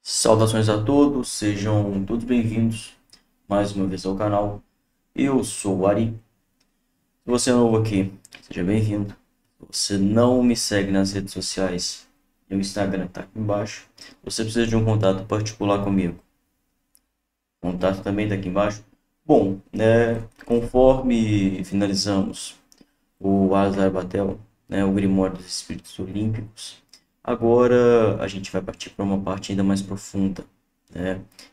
Saudações a todos, sejam todos bem-vindos mais uma vez ao canal. Eu sou o Ari. Se você é novo aqui, seja bem-vindo. Se você não me segue nas redes sociais, meu Instagram está aqui embaixo. Você precisa de um contato particular comigo. O contato também está aqui embaixo. Bom, conforme finalizamos o Azar Batel, o Grimório dos Espíritos Olímpicos, agora a gente vai partir para uma parte ainda mais profunda,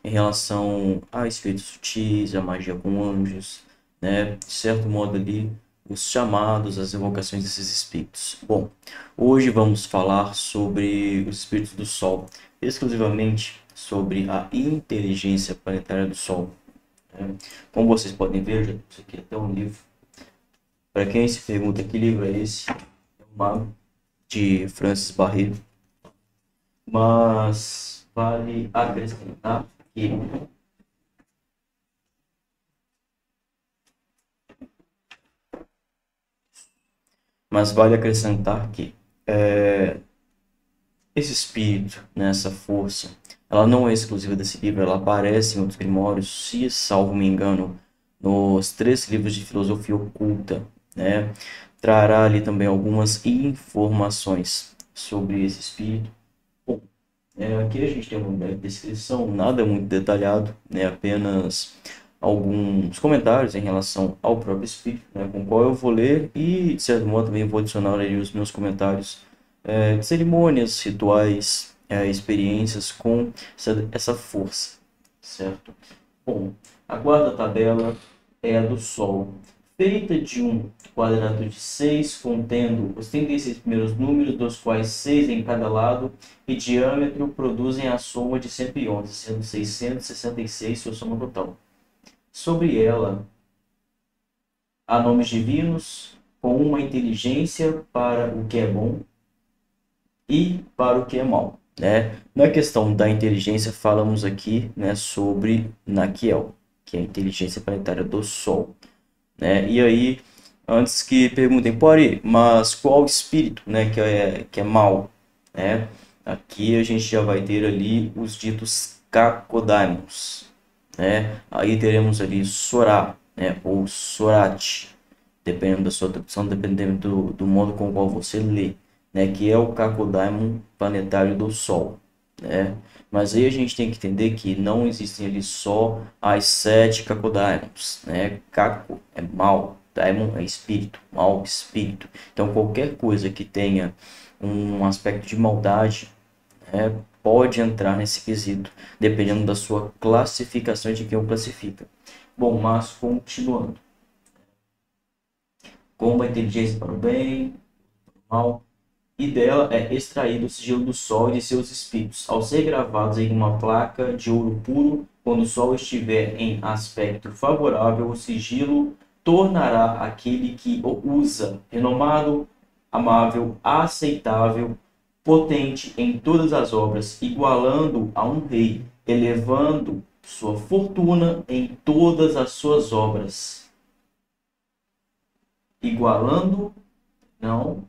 em relação a espíritos sutis, a magia com anjos, de certo modo ali, os chamados, as evocações desses espíritos. Bom, hoje vamos falar sobre os espíritos do Sol, exclusivamente sobre a inteligência planetária do Sol. Como vocês podem ver, já trouxe aqui até um livro. Para quem se pergunta que livro é esse, é o Mago, de Francis Barreto. Mas vale acrescentar que esse espírito, essa força, ela não é exclusiva desse livro, ela aparece em outros grimórios, se salvo me engano, nos 3 livros de filosofia oculta, trará ali também algumas informações sobre esse espírito. Bom, aqui a gente tem uma breve descrição, nada muito detalhado, apenas alguns comentários em relação ao próprio espírito, com o qual eu vou ler e, de certo modo, também vou adicionar ali os meus comentários de cerimônias, rituais, experiências com essa força, certo? Bom, a quarta tabela é a do Sol, feita de um quadrado de 6, contendo os 36 primeiros números, dos quais 6 em cada lado, e diâmetro produzem a soma de 111, sendo 666 sua soma total. Sobre ela, há nomes divinos, com uma inteligência para o que é bom e para o que é mal. Na questão da inteligência, falamos aqui sobre Naquiel, que é a inteligência planetária do Sol. E aí, antes que perguntem, Pori, mas qual espírito que é mal? Aqui a gente já vai ter ali os ditos Cacodaimons. Aí teremos ali Sorá, ou Sorate, dependendo da sua tradução, dependendo do modo com o qual você lê, que é o Cacodaimon planetário do Sol. Mas aí a gente tem que entender que não existem ali só as 7 Cacodaimons. Caco é mal, Daimon é espírito, mal espírito. Então qualquer coisa que tenha um aspecto de maldade pode entrar nesse quesito, dependendo da sua classificação de quem o classifica. Bom, mas continuando. Como a inteligência para o bem, para o mal, e dela é extraído o sigilo do Sol e de seus espíritos, ao ser gravados em uma placa de ouro puro. Quando o Sol estiver em aspecto favorável, o sigilo tornará aquele que o usa renomado, amável, aceitável, potente em todas as obras, igualando a um rei, elevando sua fortuna em todas as suas obras. Igualando, não,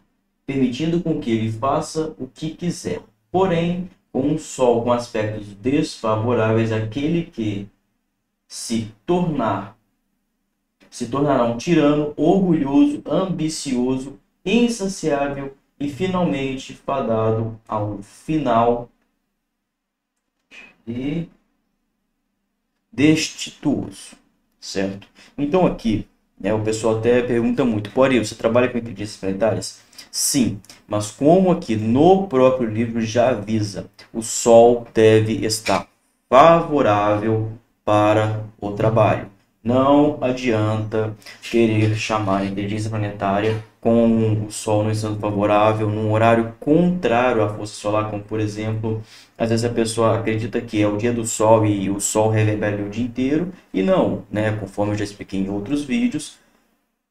permitindo com que ele faça o que quiser. Porém, com um Sol com aspectos desfavoráveis, aquele que se tornará um tirano, orgulhoso, ambicioso, insaciável e finalmente fadado ao final e destituoso, certo? Então aqui, o pessoal até pergunta muito, Pori, você trabalha com inteligências planetárias? Sim, mas como aqui no próprio livro já avisa, o Sol deve estar favorável para o trabalho. Não adianta querer chamar a inteligência planetária com o Sol não estando favorável, num horário contrário à força solar, como por exemplo, às vezes a pessoa acredita que é o dia do Sol e o Sol reverbera o dia inteiro, e não, conforme eu já expliquei em outros vídeos,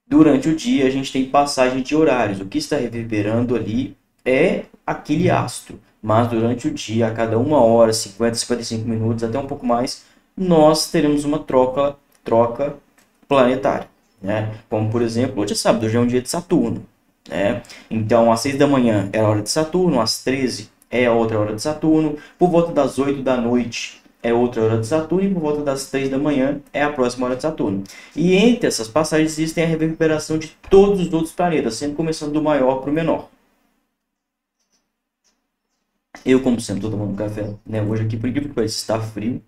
durante o dia a gente tem passagem de horários, o que está reverberando ali é aquele astro, mas durante o dia, a cada 1 hora, 50, 55 minutos, até um pouco mais, nós teremos uma troca planetária, como por exemplo, hoje é sábado, hoje é um dia de Saturno, então às 6 da manhã é a hora de Saturno, às 13 é a outra hora de Saturno, por volta das 8 da noite é outra hora de Saturno e por volta das 3 da manhã é a próxima hora de Saturno. E entre essas passagens existem a reverberação de todos os outros planetas, sempre começando do maior para o menor. Eu, como sempre, estou tomando café, né? Hoje aqui, por incrível que pareça, está frio,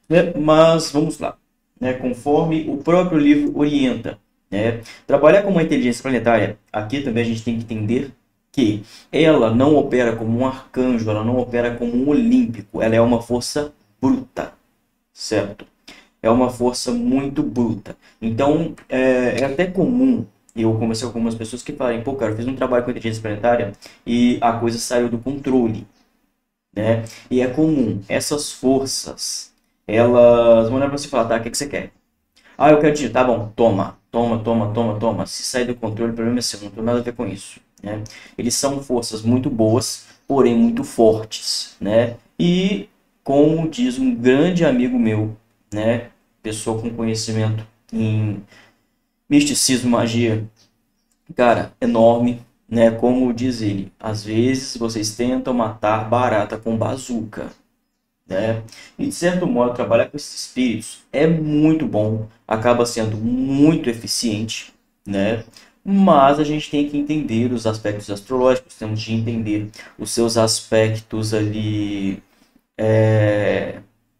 né? Mas vamos lá, né? Conforme o próprio livro orienta, né? Trabalhar com uma inteligência planetária, aqui também a gente tem que entender que ela não opera como um arcanjo, ela não opera como um olímpico, ela é uma força bruta, certo? É uma força muito bruta. Então, é até comum eu conversei com algumas pessoas que falam, pô, cara, eu fiz um trabalho com inteligência planetária e a coisa saiu do controle, né? E é comum, essas forças, elas vão olhar pra você e falar, tá, o que você quer? Ah, eu quero dinheiro, tá bom, toma, toma, toma, toma, toma. Se sair do controle, o problema é seu, não tem nada a ver com isso, né? Eles são forças muito boas, porém muito fortes, né? E, como diz um grande amigo meu, né? Pessoa com conhecimento em misticismo, magia, cara, enorme, né? Como diz ele, às vezes vocês tentam matar barata com bazuca, né? E de certo modo, trabalhar com esses espíritos é muito bom, acaba sendo muito eficiente, né? Mas a gente tem que entender os aspectos astrológicos, temos de entender os seus aspectos ali,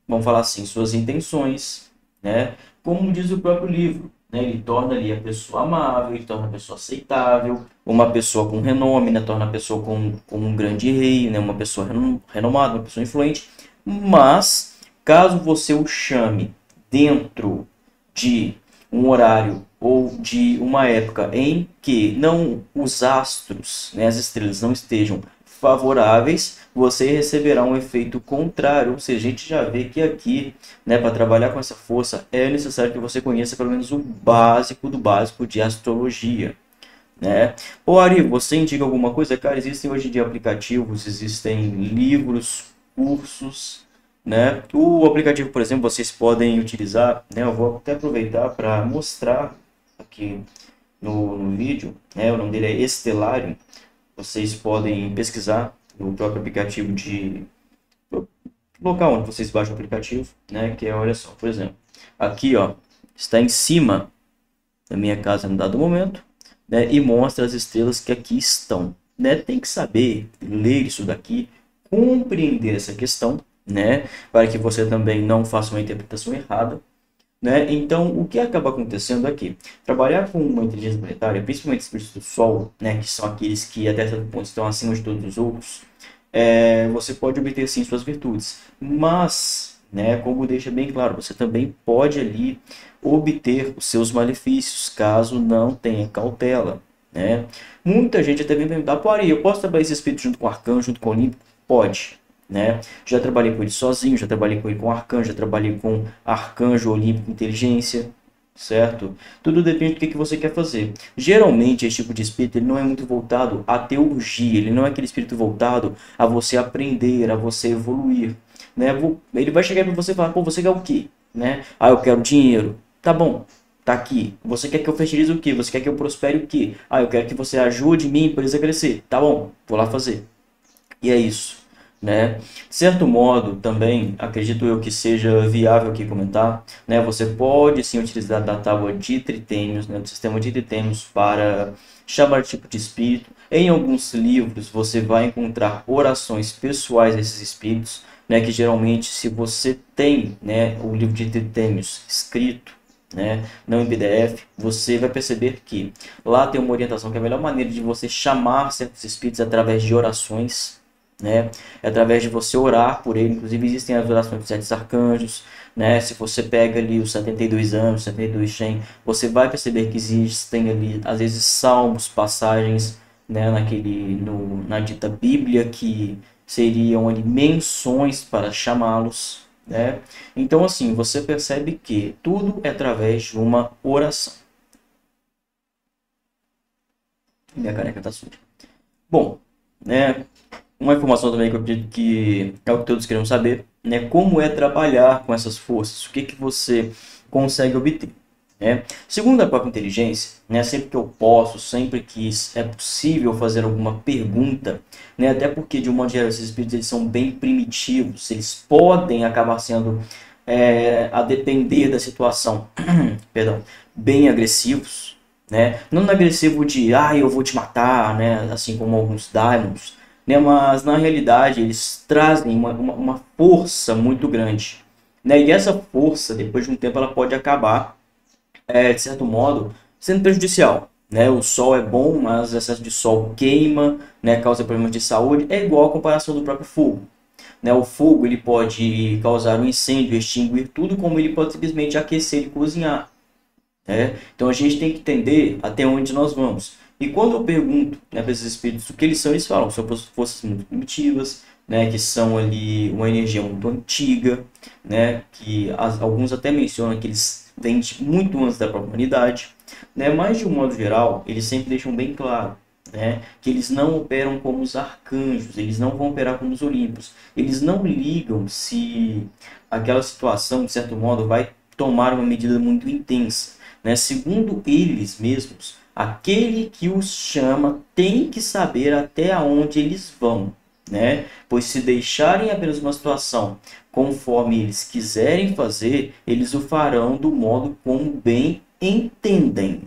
vamos falar assim, suas intenções, né? Como diz o próprio livro, né? Ele torna ali a pessoa amável, ele torna a pessoa aceitável, uma pessoa com renome, né? Torna a pessoa como um grande rei, né? Uma pessoa renomada, uma pessoa influente. Mas, caso você o chame dentro de um horário ou de uma época em que não os astros, né, as estrelas não estejam favoráveis, você receberá um efeito contrário. Ou seja, a gente já vê que aqui, né, para trabalhar com essa força, é necessário que você conheça pelo menos o básico do básico de astrologia, né? Ô Ari, você indica alguma coisa? Cara, existem hoje em dia aplicativos, existem livros, cursos, né? O aplicativo, por exemplo, vocês podem utilizar, né? Eu vou até aproveitar para mostrar aqui no vídeo, né? O nome dele é Estelário. Vocês podem pesquisar no próprio aplicativo no local onde vocês baixam o aplicativo, né? Que é, olha só, por exemplo, aqui, ó, está em cima da minha casa no dado momento, né? E mostra as estrelas que aqui estão, né? Tem que saber ler isso daqui, compreender essa questão, né? Para que você também não faça uma interpretação errada, né? Então, o que acaba acontecendo aqui? Trabalhar com uma inteligência planetária, principalmente espíritos do Sol, né? Que são aqueles que até certo ponto estão acima de todos os outros, você pode obter sim suas virtudes, mas, né, como deixa bem claro, você também pode ali obter os seus malefícios caso não tenha cautela, né? Muita gente até vem perguntar, pô, Ari, eu posso trabalhar esse espírito junto com o arcanjo, junto com o Olímpico? Pode, né? Já trabalhei com ele sozinho, já trabalhei com ele com arcanjo, já trabalhei com arcanjo, Olímpico, inteligência, certo? Tudo depende do que você quer fazer. Geralmente, esse tipo de espírito ele não é muito voltado à teurgia, ele não é aquele espírito voltado a você aprender, a você evoluir, né? Ele vai chegar para você e falar, pô, você quer o quê? Né? Ah, eu quero dinheiro. Tá bom, tá aqui. Você quer que eu fertilize o quê? Você quer que eu prospere o quê? Ah, eu quero que você ajude minha empresa a crescer. Tá bom, vou lá fazer. E é isso, né? De certo modo, também acredito eu que seja viável aqui comentar, né? Você pode sim utilizar da tábua de tritêmios, né? Do sistema de tritêmios para chamar tipo de espírito. Em alguns livros você vai encontrar orações pessoais desses espíritos, né? Que geralmente, se você tem, né, o livro de tritêmios escrito, né, não em PDF, você vai perceber que lá tem uma orientação que é a melhor maneira de você chamar certos espíritos através de orações, né? É através de você orar por ele. Inclusive existem as orações dos sete arcanjos, né? Se você pega ali os 72 anos, 72 Shen, você vai perceber que existem ali às vezes salmos, passagens, né, na dita Bíblia que seriam ali menções para chamá-los, né? Então assim, você percebe que tudo é através de uma oração. Minha caneca tá suja. Bom, né? Uma informação também que eu acredito que é o que todos querem saber, né? Como é trabalhar com essas forças? O que que você consegue obter? né? Segundo a própria inteligência, né, sempre que eu posso, sempre que é possível fazer alguma pergunta, né, até porque, de um modo geral, esses espíritos eles são bem primitivos, eles podem acabar sendo, a depender da situação, perdão, bem agressivos, né? Não no agressivo de, eu vou te matar, né, assim como alguns daimons, né, mas na realidade eles trazem uma força muito grande, né? E essa força, depois de um tempo, ela pode acabar, de certo modo, sendo prejudicial. Né? O sol é bom, mas o excesso de sol queima, né? Causa problemas de saúde. É igual a comparação do próprio fogo. Né? O fogo ele pode causar um incêndio, extinguir tudo, como ele pode simplesmente aquecer e cozinhar. Né? Então a gente tem que entender até onde nós vamos. E quando eu pergunto, né, para esses espíritos o que eles são, eles falam que são forças muito primitivas, né, que são ali uma energia muito antiga, né, que alguns até mencionam que eles vêm muito antes da própria humanidade, né, mas de um modo geral eles sempre deixam bem claro, né, que eles não operam como os arcanjos, eles não vão operar como os olímpicos, eles não ligam se aquela situação, de certo modo, vai tomar uma medida muito intensa. Né? Segundo eles mesmos, aquele que os chama tem que saber até onde eles vão. Né? Pois se deixarem apenas uma situação conforme eles quiserem fazer, eles o farão do modo como bem entendem.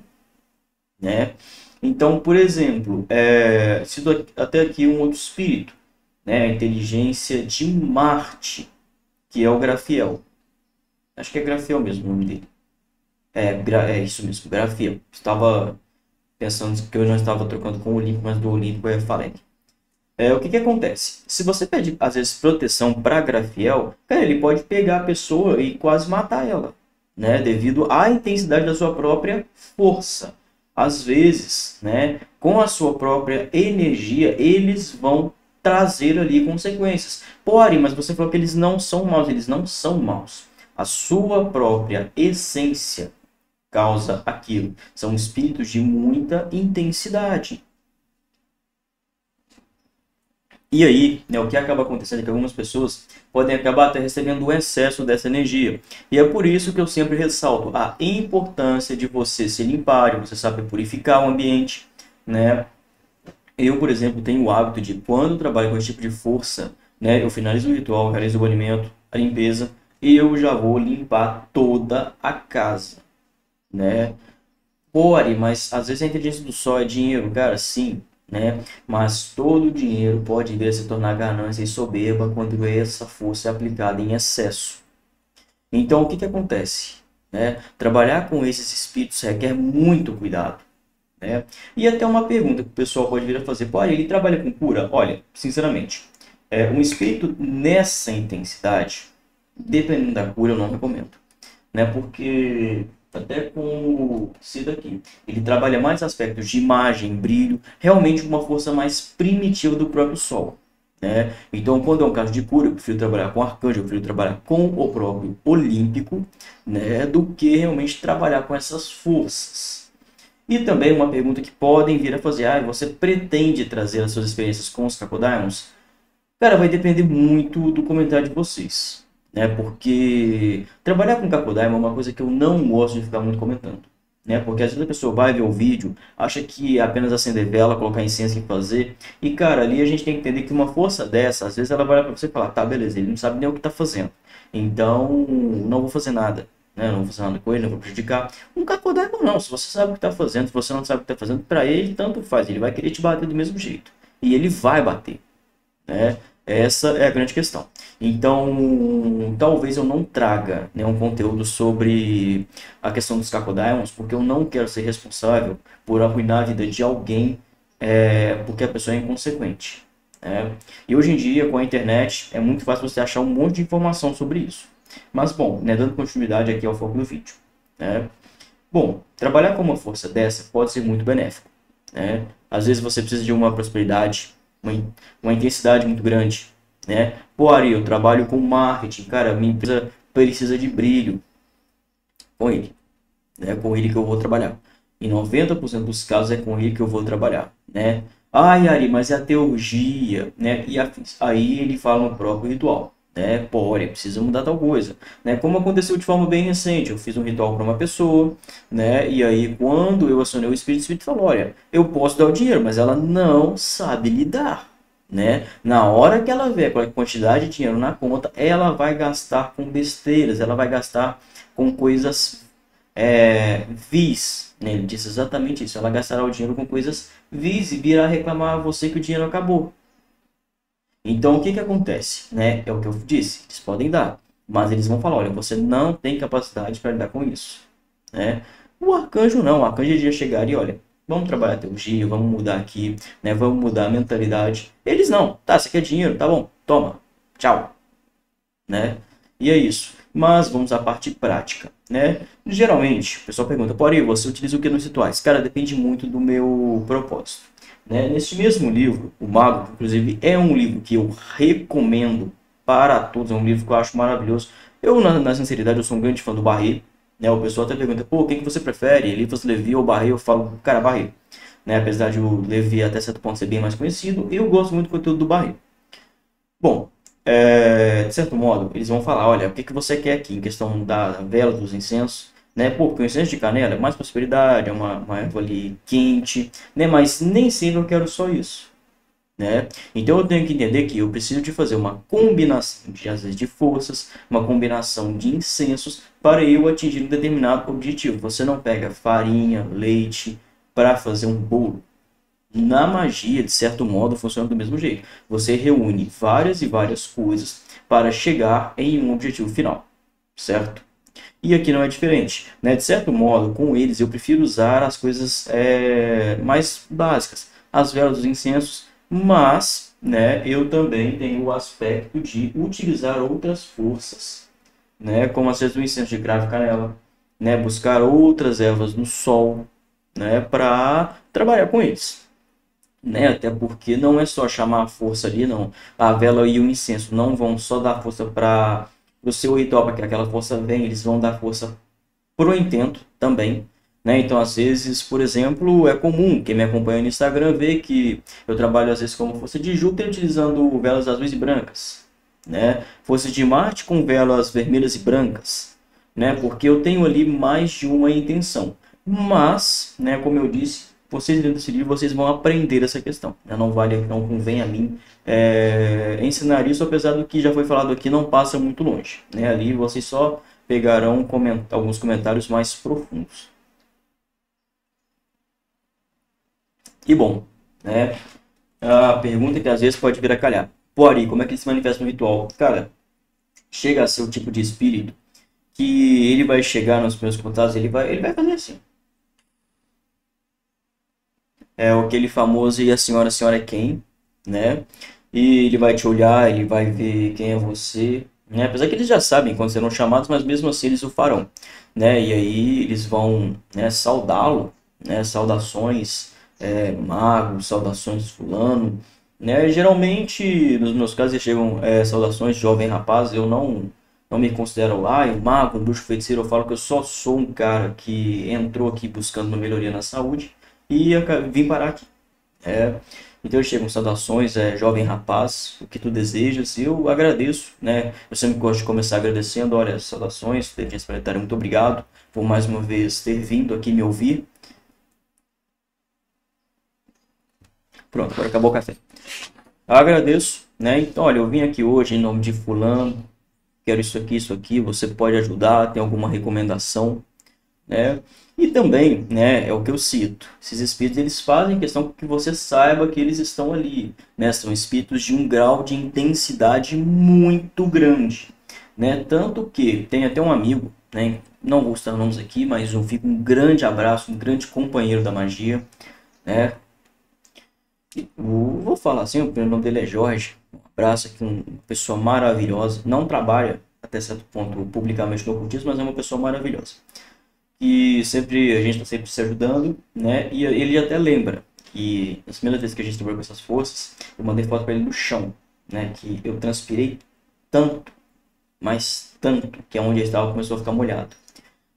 Né? Então, por exemplo, cito até aqui um outro espírito, né? A inteligência de Marte, que é o Grafiel. Acho que é Grafiel mesmo o nome dele. É isso mesmo, Grafiel. Estava pensando que eu não estava trocando com o Olímpico, mas do Olímpico é Falek. O que acontece? Se você pede, às vezes, proteção para Grafiel, cara, ele pode pegar a pessoa e quase matar ela, né? Devido à intensidade da sua própria força. Às vezes, né, com a sua própria energia, eles vão trazer ali consequências. Porém, mas você falou que eles não são maus, eles não são maus. A sua própria essência causa aquilo. São espíritos de muita intensidade. E aí, né, o que acaba acontecendo é que algumas pessoas podem acabar até recebendo o excesso dessa energia. E é por isso que eu sempre ressalto a importância de você se limpar, de você saber purificar o ambiente. Né? Eu, por exemplo, tenho o hábito de, quando eu trabalho com esse tipo de força, né, eu finalizo o ritual, realizo o banimento, a limpeza, e eu já vou limpar toda a casa. Né? Porém, mas às vezes a inteligência do sol é dinheiro, cara, sim, né? Mas todo o dinheiro pode vir a se tornar ganância e soberba quando essa força é aplicada em excesso. Então, o que acontece? Né? Trabalhar com esses espíritos requer muito cuidado. Né? E até uma pergunta que o pessoal pode vir a fazer: pô, ele trabalha com cura? Olha, sinceramente, um espírito nessa intensidade, dependendo da cura, eu não recomendo. Né? Porque, até como cito aqui, ele trabalha mais aspectos de imagem, brilho, realmente uma força mais primitiva do próprio Sol. Né? Então, quando é um caso de cura, eu prefiro trabalhar com arcanjo, eu prefiro trabalhar com o próprio olímpico, né, do que realmente trabalhar com essas forças. E também uma pergunta que podem vir a fazer: você pretende trazer as suas experiências com os Crocodiles? Cara, vai depender muito do comentário de vocês. Né? Porque trabalhar com Crocodile é uma coisa que eu não gosto de ficar muito comentando. Né? Porque às vezes a pessoa vai ver o vídeo, acha que é apenas acender vela, colocar incenso e fazer. E cara, ali a gente tem que entender que uma força dessa, às vezes ela vai para você e falar: tá, beleza, ele não sabe nem o que está fazendo. Então, não vou fazer nada. Né? Não vou fazer nada com ele, não vou prejudicar. Um Crocodile não, se você sabe o que está fazendo, se você não sabe o que está fazendo, para ele tanto faz, ele vai querer te bater do mesmo jeito. E ele vai bater. Né? Essa é a grande questão. Então, talvez eu não traga, né, um conteúdo sobre a questão dos Crocodiles, porque eu não quero ser responsável por arruinar a vida de alguém, porque a pessoa é inconsequente. Né? E hoje em dia, com a internet, é muito fácil você achar um monte de informação sobre isso. Mas, bom, né, dando continuidade aqui ao foco do vídeo. Né? Bom, trabalhar com uma força dessa pode ser muito benéfico. Né? Às vezes você precisa de uma prosperidade, uma intensidade muito grande. Né? Pô, Ari, eu trabalho com marketing, cara, minha empresa precisa de brilho. Com ele. É com ele que eu vou trabalhar. Em 90% dos casos é com ele que eu vou trabalhar. Né? Ai, Ari, mas é a teurgia. Né? E aí ele fala no próprio ritual. né? Pô, olha, precisa mudar tal coisa, né? Como aconteceu de forma bem recente, eu fiz um ritual para uma pessoa, né? E aí quando eu acionei o Espírito falou, olha, eu posso dar o dinheiro, mas ela não sabe lidar, né? Na hora que ela vê aquela quantidade de dinheiro na conta, ela vai gastar com besteiras, ela vai gastar com coisas vis, né? Ele disse exatamente isso, ela gastará o dinheiro com coisas vis e virá reclamar a você que o dinheiro acabou. Então, o que que acontece? Né? É o que eu disse, eles podem dar, mas eles vão falar, olha, você não tem capacidade para lidar com isso, né? O arcanjo não, o arcanjo ia chegar e, olha, vamos trabalhar a teologia, vamos mudar aqui, né? Vamos mudar a mentalidade. Eles não, tá, você quer dinheiro, tá bom, toma, tchau, né? E é isso. Mas vamos à parte prática, né? Geralmente, o pessoal pergunta, Pori, você utiliza o que nos rituais? Cara, depende muito do meu propósito, né? Neste mesmo livro, O Mago, que inclusive é um livro que eu recomendo para todos, é um livro que eu acho maravilhoso. Eu, na sinceridade, eu sou um grande fã do Barret, né? O pessoal até pergunta, pô, o que que você prefere, Eliphas Levi ou Barret? Eu falo, cara, Barret, né? Apesar de o Levi até certo ponto ser bem mais conhecido, eu gosto muito do conteúdo do Barret. Bom, de certo modo, eles vão falar, olha, o que que você quer aqui em questão da vela, dos incensos, né? Pô, porque o incenso de canela é mais prosperidade, é uma erva ali quente, né? Mas nem sempre eu quero só isso, né? Então eu tenho que entender que eu preciso de fazer uma combinação de, às vezes, de forças, uma combinação de incensos para eu atingir um determinado objetivo. Você não pega farinha, leite para fazer um bolo. Na magia, de certo modo, funciona do mesmo jeito. Você reúne várias e várias coisas para chegar em um objetivo final, certo? E aqui não é diferente, né? De certo modo, com eles eu prefiro usar as coisas mais básicas, as velas dos incensos, mas, né, eu também tenho o aspecto de utilizar outras forças, né? Como às vezes o incenso de cravo e canela, né? Buscar outras ervas no sol, né? Para trabalhar com eles, né? Até porque não é só chamar a força ali, não. A vela e o incenso não vão só dar força para o seu ritual, para que aquela força venha, eles vão dar força para o intento também, né? Então, às vezes, por exemplo, é comum quem me acompanha no Instagram ver que eu trabalho às vezes como força de Júpiter utilizando velas azuis e brancas, né? Força de Marte com velas vermelhas e brancas, né? Porque eu tenho ali mais de uma intenção. Mas, né, como eu disse, vocês lendo esse livro, vocês vão aprender essa questão, né? Não vale, não convém a mim ensinar isso, apesar do que já foi falado aqui, não passa muito longe, né? Ali vocês só pegarão alguns comentários mais profundos. E bom, né? A pergunta que às vezes pode vir a calhar. Pô, Ari, como é que ele se manifesta no ritual? Cara, chega a ser o tipo de espírito que ele vai chegar nos meus contatos, ele vai fazer assim. É aquele famoso e a senhora é quem, né? E ele vai te olhar, ele vai ver quem é você, né? Apesar que eles já sabem quando serão chamados, mas mesmo assim eles o farão, né? E aí eles vão, né, saudá-lo, né? Saudações, mago, saudações fulano, né? Geralmente, nos meus casos, eles chegam saudações jovem rapaz, eu não me considero lá, um mago, um bruxo feiticeiro, eu falo que eu só sou um cara que entrou aqui buscando uma melhoria na saúde e vim parar aqui. É, então chegam saudações, jovem rapaz, o que tu desejas, e eu agradeço, né? Eu sempre gosto de começar agradecendo, olha, saudações, inteligência planetária, muito obrigado por mais uma vez ter vindo aqui me ouvir. Pronto, agora acabou o café. Eu agradeço, né? Então, olha, eu vim aqui hoje em nome de fulano, quero isso aqui, você pode ajudar, tem alguma recomendação, né? E também, né, é o que eu cito, esses espíritos eles fazem questão que você saiba que eles estão ali, né? São espíritos de um grau de intensidade muito grande, né? Tanto que tem até um amigo, né? Não vou citar nomes aqui, mas eu fico um grande abraço, um grande companheiro da magia, né? Vou falar assim, o nome dele é Jorge, um abraço aqui, uma pessoa maravilhosa, não trabalha até certo ponto publicamente no ocultismo, mas é uma pessoa maravilhosa. E sempre a gente está sempre se ajudando, né? E ele até lembra que nas primeiras vezes que a gente trabalhou com essas forças, eu mandei foto para ele no chão, né? Que eu transpirei tanto, mas tanto, que é onde ele estava começou a ficar molhado,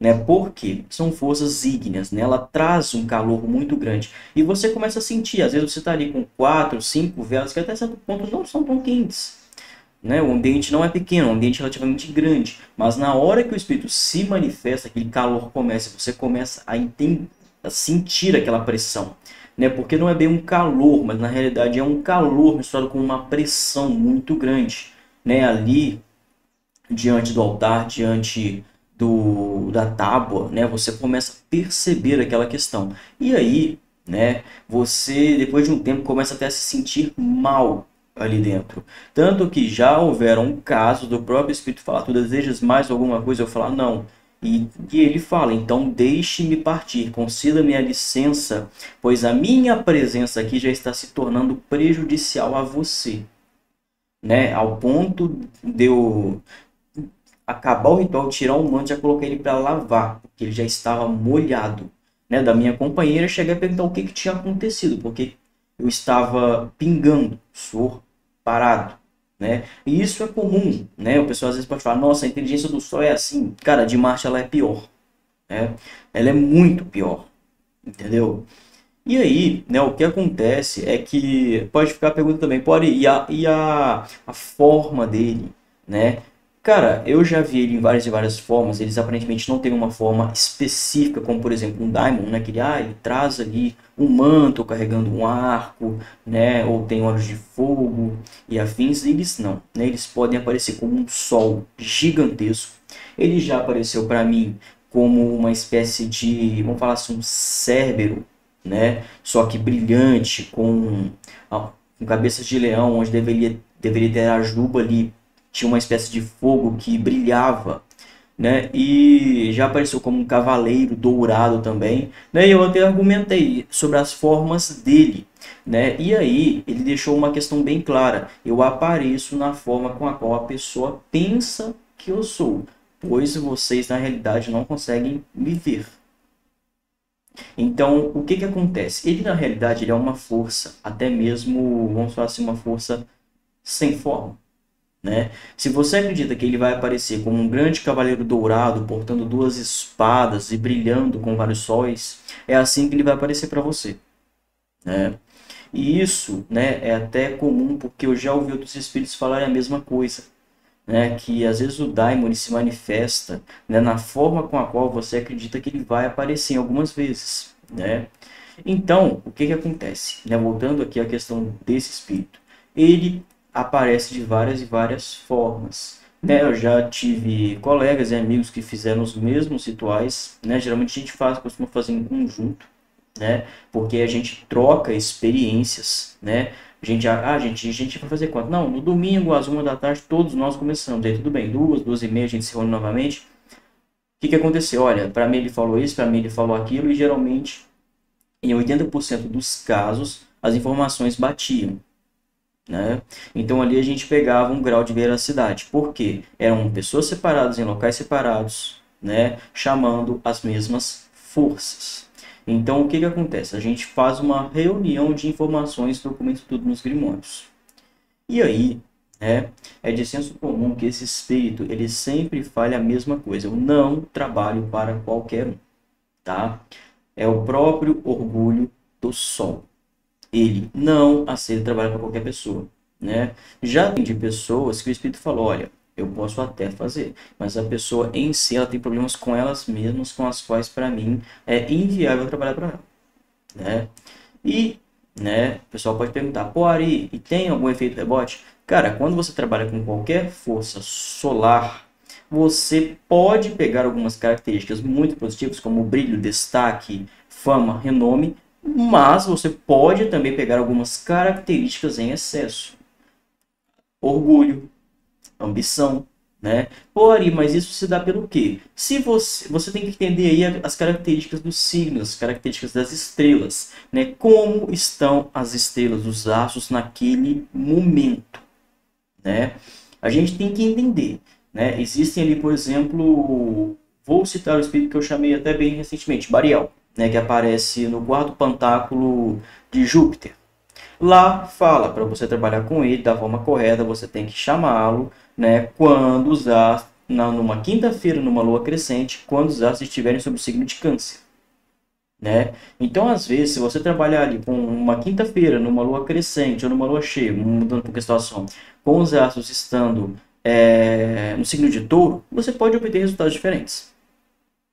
né? Porque são forças ígneas, né? Ela traz um calor muito grande e você começa a sentir. Às vezes você está ali com 4, 5 velas que até certo ponto não são tão quentes, né? O ambiente não é pequeno, é um ambiente relativamente grande, mas na hora que o espírito se manifesta, aquele calor começa, você começa a sentir aquela pressão, né? Porque não é bem um calor, mas na realidade é um calor misturado com uma pressão muito grande, né? Ali diante do altar, diante da tábua, né? Você começa a perceber aquela questão. E aí, né? Você, depois de um tempo, começa até a se sentir mal ali dentro. Tanto que já houveram casos do próprio Espírito falar, tu desejas mais alguma coisa? Eu falar, não. E ele fala, então deixe-me partir, conceda-me a licença, pois a minha presença aqui já está se tornando prejudicial a você, né? Ao ponto de eu acabar o ritual, tirar o manto, já coloquei ele para lavar, porque ele já estava molhado, né? Da minha companheira, cheguei a perguntar o que tinha acontecido, porque eu estava pingando suor parado, né? E isso é comum, né? O pessoal às vezes pode falar, nossa, a inteligência do Sol é assim. Cara, de Marte ela é pior, né? Ela é muito pior, entendeu? E aí, né, o que acontece é que pode ficar a pergunta também, pode a forma dele, né? Cara, eu já vi ele em várias e várias formas, eles aparentemente não têm uma forma específica, como por exemplo um Daimon, né, que ele traz ali um manto carregando um arco, né, ou tem olhos de fogo e afins, eles não, né? Eles podem aparecer como um sol gigantesco. Ele já apareceu para mim como uma espécie de, vamos falar assim, um Cérbero, né? Só que brilhante, com cabeças de leão, onde deveria ter a juba ali, tinha uma espécie de fogo que brilhava, né? E já apareceu como um cavaleiro dourado também, né? E eu até argumentei sobre as formas dele, né? E aí ele deixou uma questão bem clara: eu apareço na forma com a qual a pessoa pensa que eu sou, pois vocês na realidade não conseguem me ver. Então, o que acontece? Ele, na realidade, ele é uma força, até mesmo, vamos falar assim, uma força sem forma, né? Se você acredita que ele vai aparecer como um grande cavaleiro dourado, portando duas espadas e brilhando com vários sóis, é assim que ele vai aparecer para você, né? E isso, né, é até comum, porque eu já ouvi outros espíritos falarem a mesma coisa, né, que às vezes o Daimon ele se manifesta, né, na forma com a qual você acredita que ele vai aparecer em algumas vezes, né? Então, o que acontece? Né, voltando aqui à questão desse espírito, ele aparece de várias e várias formas. Né? Eu já tive colegas e amigos que fizeram os mesmos rituais, né? Geralmente a gente costuma fazer em conjunto, né? Porque a gente troca experiências, né? A gente vai fazer quanto? Não, no domingo, às 1 da tarde, todos nós começamos. Aí tudo bem, 2, 2h30 a gente se reúne novamente. O que aconteceu? Olha, para mim ele falou isso, para mim ele falou aquilo, e geralmente, em 80% dos casos, as informações batiam, né? Então ali a gente pegava um grau de veracidade. Por quê? Eram pessoas separadas em locais separados, né? Chamando as mesmas forças. Então o que acontece? A gente faz uma reunião de informações, documentos tudo nos grimórios. E aí, né, é de senso comum que esse espírito ele sempre fale a mesma coisa. Eu não trabalho para qualquer um, tá? É o próprio orgulho do sol. Ele não aceita trabalhar para qualquer pessoa, né? Já tem de pessoas que o espírito falou, olha, eu posso até fazer, mas a pessoa em si ela tem problemas com elas mesmas, com as quais para mim é inviável trabalhar para ela, né? E, né, o pessoal pode perguntar, pô, Ari, e tem algum efeito rebote? Cara, quando você trabalha com qualquer força solar, você pode pegar algumas características muito positivas, como brilho, destaque, fama, renome, mas você pode também pegar algumas características em excesso. Orgulho, ambição, né? Pô, Ari, mas isso se dá pelo quê? Se você tem que entender aí as características dos signos, as características das estrelas, né? Como estão as estrelas, os astros naquele momento, né? A gente tem que entender, né? Existem ali, por exemplo, vou citar o espírito que eu chamei até bem recentemente, Bariel, né? Que aparece no quarto pantáculo de Júpiter. Lá fala, para você trabalhar com ele da forma correta, você tem que chamá-lo, né, quando os astros, numa quinta-feira, numa lua crescente, quando os astros estiverem sob o signo de Câncer. né? Então, às vezes, se você trabalhar ali com uma quinta-feira, numa lua crescente ou numa lua cheia, mudando um pouco a situação, com os astros estando no signo de Touro, você pode obter resultados diferentes,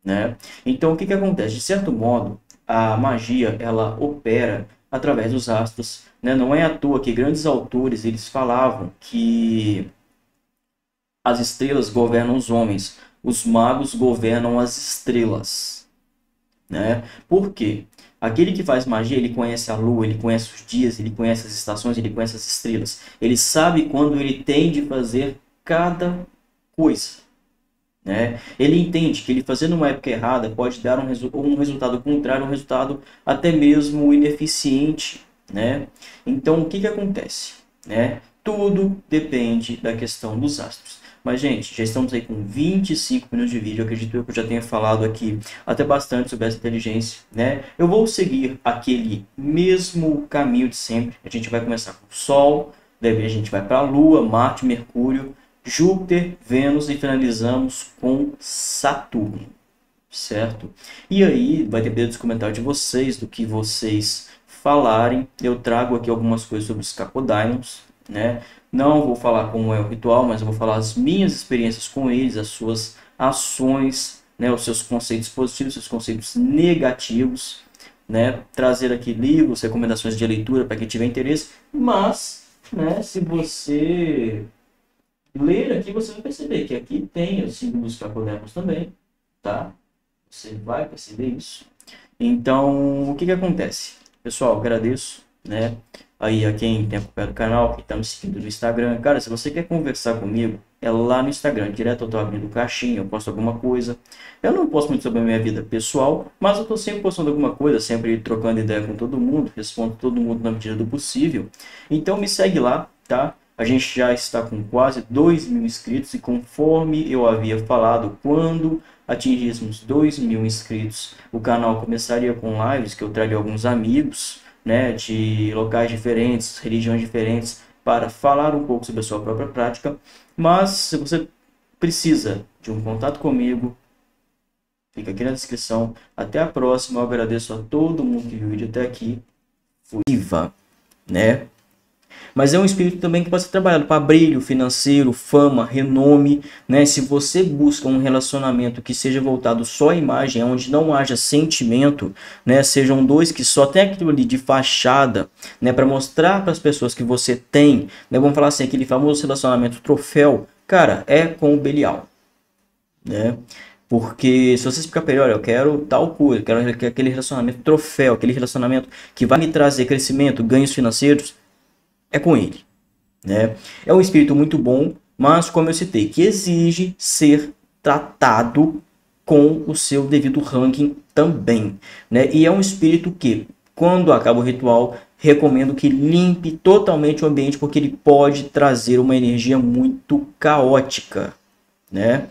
né? Então, o que que acontece? De certo modo, a magia, ela opera através dos astros, né? Não é à toa que grandes autores, eles falavam que as estrelas governam os homens, os magos governam as estrelas, né? Por quê? Aquele que faz magia, ele conhece a lua, ele conhece os dias, ele conhece as estações, ele conhece as estrelas. Ele sabe quando ele tem de fazer cada coisa, né? Ele entende que ele fazendo uma época errada pode dar um resultado contrário, um resultado até mesmo ineficiente, né? Então, o que que acontece, né? Tudo depende da questão dos astros. Mas, gente, já estamos aí com 25 minutos de vídeo. Eu acredito que eu já tenha falado aqui até bastante sobre essa inteligência, né? Eu vou seguir aquele mesmo caminho de sempre. A gente vai começar com o Sol, daí a gente vai para a Lua, Marte, Mercúrio, Júpiter, Vênus e finalizamos com Saturno, certo? E aí vai depender dos comentários de vocês, do que vocês falarem. Eu trago aqui algumas coisas sobre os Cacodæmons, né? Não vou falar como é o ritual, mas eu vou falar as minhas experiências com eles, as suas ações, né? Os seus conceitos positivos, os seus conceitos negativos, né? Trazer aqui livros, recomendações de leitura para quem tiver interesse, mas, né, se você ler aqui, você vai perceber que aqui tem os símbolos cacodemos também, tá? Você vai perceber isso. Então, o que que acontece? Pessoal, agradeço, né? Aí a quem tem acompanhado o canal, quem está me seguindo no Instagram. Cara, se você quer conversar comigo, é lá no Instagram, direto eu tô abrindo caixinha, eu posto alguma coisa. Eu não posto muito sobre a minha vida pessoal, mas eu tô sempre postando alguma coisa, sempre trocando ideia com todo mundo, respondo todo mundo na medida do possível. Então me segue lá, tá? A gente já está com quase 2.000 inscritos e conforme eu havia falado, quando atingíssemos 2.000 inscritos, o canal começaria com lives que eu traria alguns amigos, né, de locais diferentes, religiões diferentes, para falar um pouco sobre a sua própria prática. Mas se você precisa de um contato comigo, fica aqui na descrição. Até a próxima. Eu agradeço a todo mundo que viu o vídeo até aqui. Fui, né? Mas é um espírito também que pode ser trabalhado para brilho financeiro, fama, renome, né? Se você busca um relacionamento que seja voltado só à imagem, onde não haja sentimento, né? Sejam dois que só tem aquilo ali de fachada, né? Para mostrar para as pessoas que você tem, né? Vamos falar assim, aquele famoso relacionamento troféu, cara, é com o Belial, né? Porque se você explicar para ele, olha, eu quero tal coisa, eu quero aquele relacionamento troféu, aquele relacionamento que vai me trazer crescimento, ganhos financeiros, é com ele, né? É um espírito muito bom, mas como eu citei, que exige ser tratado com o seu devido ranking também, né? E é um espírito que, quando acaba o ritual, recomendo que limpe totalmente o ambiente, porque ele pode trazer uma energia muito caótica, né?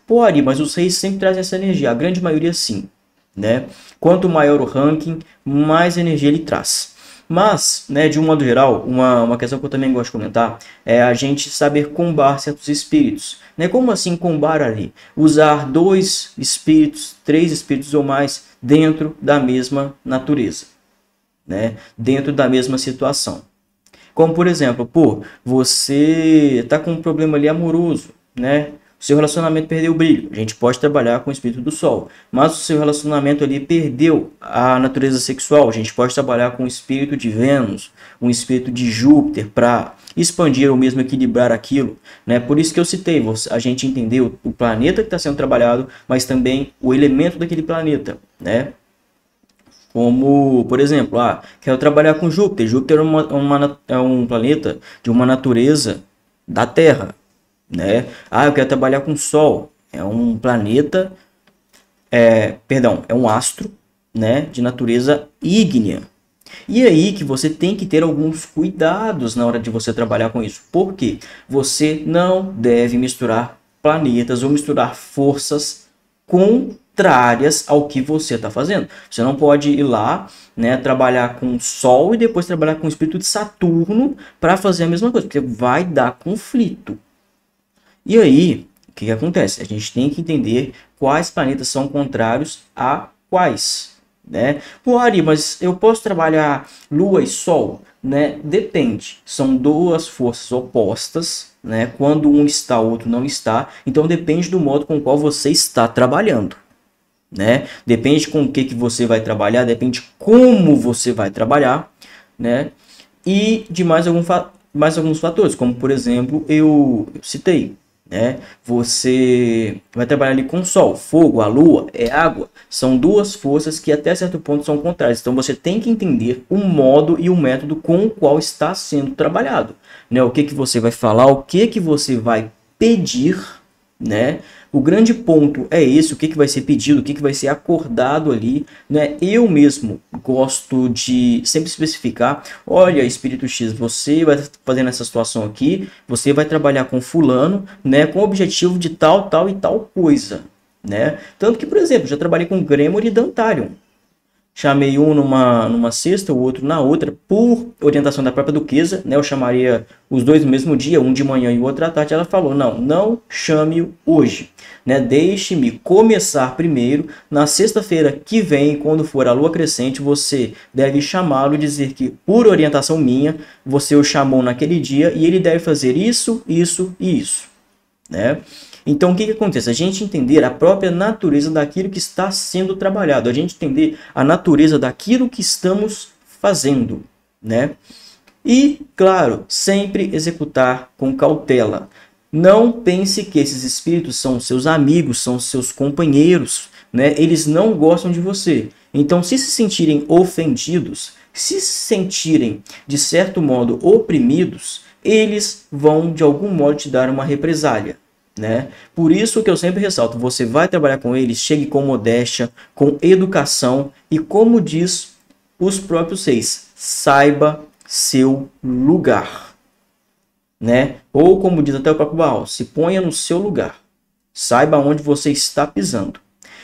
Pô, Ari, mas os reis sempre trazem essa energia, a grande maioria sim, né? Quanto maior o ranking, mais energia ele traz. Mas, né, de um modo geral, uma questão que eu também gosto de comentar é a gente saber combar certos espíritos. Né? Como assim combar ali? Usar 2 espíritos, 3 espíritos ou mais dentro da mesma natureza, né? Dentro da mesma situação. Como, por exemplo, pô, você tá com um problema ali amoroso, né? O seu relacionamento perdeu o brilho. A gente pode trabalhar com o espírito do Sol. Mas o seu relacionamento ali perdeu a natureza sexual. A gente pode trabalhar com o espírito de Vênus, um espírito de Júpiter para expandir ou mesmo equilibrar aquilo, né? Por isso que eu citei, a gente entendeu o planeta que está sendo trabalhado, mas também o elemento daquele planeta, né? Como, por exemplo, quero trabalhar com Júpiter. Júpiter é um planeta de uma natureza da Terra, né? Eu quero trabalhar com o Sol. É um planeta, perdão, é um astro, né, de natureza ígnea. E aí que você tem que ter alguns cuidados na hora de você trabalhar com isso. Por quê? Você não deve misturar planetas ou misturar forças contrárias ao que você está fazendo. Você não pode ir lá, né, trabalhar com o Sol e depois trabalhar com o espírito de Saturno para fazer a mesma coisa, porque vai dar conflito. E aí, o que acontece? A gente tem que entender quais planetas são contrários a quais, né? Pô, Ari, mas eu posso trabalhar Lua e Sol, né? Depende. São duas forças opostas, né? Quando um está, o outro não está. Então depende do modo com o qual você está trabalhando, né? Depende com o que você vai trabalhar, depende como você vai trabalhar, né? E de mais alguns fatores, como por exemplo, eu citei, né? Você vai trabalhar ali com o Sol, fogo, a Lua, é água. São duas forças que até certo ponto são contrárias. Então você tem que entender o modo e o método com o qual está sendo trabalhado, né? O que que você vai falar, o que que você vai pedir, né? O grande ponto é esse, o que que vai ser pedido, o que que vai ser acordado ali, né? Eu mesmo gosto de sempre especificar, olha, Espírito X, você vai fazer nessa situação aqui, você vai trabalhar com fulano, né, com o objetivo de tal, tal e tal coisa, né? Tanto que, por exemplo, já trabalhei com Gremor e Dantalion. Chamei um numa sexta, o outro na outra, por orientação da própria duquesa, né? Eu chamaria os dois no mesmo dia, um de manhã e o outro à tarde. Ela falou, não chame-o hoje, né? Deixe-me começar primeiro. Na sexta-feira que vem, quando for a lua crescente, você deve chamá-lo e dizer que, por orientação minha, você o chamou naquele dia e ele deve fazer isso, isso e isso, né? Então, o que acontece? A gente entender a própria natureza daquilo que está sendo trabalhado, a gente entender a natureza daquilo que estamos fazendo, né? E, claro, sempre executar com cautela. Não pense que esses espíritos são seus amigos, são seus companheiros, né? Eles não gostam de você. Então, se sentirem ofendidos, se sentirem, de certo modo, oprimidos, eles vão, de algum modo, te dar uma represália, né? Por isso que eu sempre ressalto, você vai trabalhar com eles, chegue com modéstia, com educação e, como diz os próprios seis, saiba seu lugar, né? Ou como diz até o próprio Baal, se ponha no seu lugar, saiba onde você está pisando.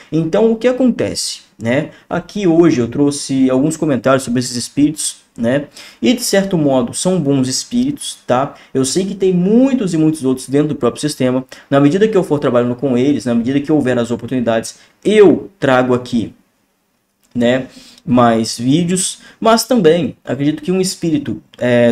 Então, o que acontece, né? Aqui hoje eu trouxe alguns comentários sobre esses espíritos, né? E de certo modo são bons espíritos, tá? Eu sei que tem muitos e muitos outros dentro do próprio sistema. Na medida que eu for trabalhando com eles, na medida que houver as oportunidades, eu trago aqui, né, mais vídeos, mas também acredito que um espírito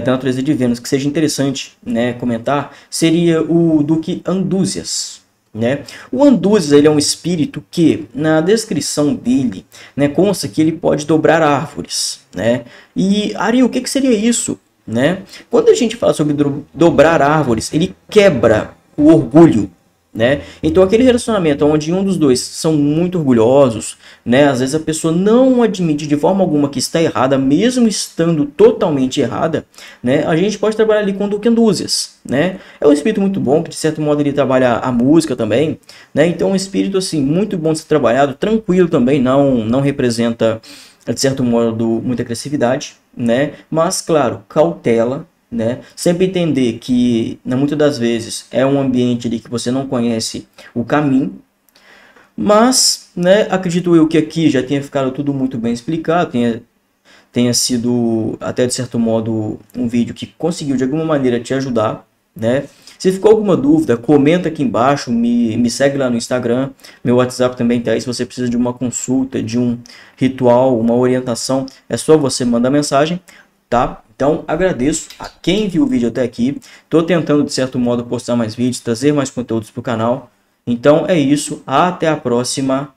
da natureza de Vênus que seja interessante, né, comentar seria o Duque Andúzias, né? O Andúzias, ele é um espírito que na descrição dele, né, consta que ele pode dobrar árvores, né? E Ari, o que que seria isso, né? Quando a gente fala sobre dobrar árvores, ele quebra o orgulho, né? Então aquele relacionamento onde um dos dois são muito orgulhosos, né? Às vezes a pessoa não admite de forma alguma que está errada, mesmo estando totalmente errada, né? A gente pode trabalhar ali com Duque Andúzias, né? É um espírito muito bom, que de certo modo ele trabalha a música também, né? Então é um espírito assim muito bom de ser trabalhado, tranquilo também, não representa de certo modo muita agressividade, né? Mas claro, cautela, né? Sempre entender que, muitas das vezes, é um ambiente ali que você não conhece o caminho, mas, né, acredito eu que aqui já tenha ficado tudo muito bem explicado, tenha sido, até de certo modo, um vídeo que conseguiu de alguma maneira te ajudar, né? Se ficou alguma dúvida, comenta aqui embaixo, me segue lá no Instagram, meu WhatsApp também tá aí, se você precisa de uma consulta, de um ritual, uma orientação, é só você mandar mensagem, tá? Então, agradeço a quem viu o vídeo até aqui. Estou tentando, de certo modo, postar mais vídeos, trazer mais conteúdos para o canal. Então, é isso. Até a próxima.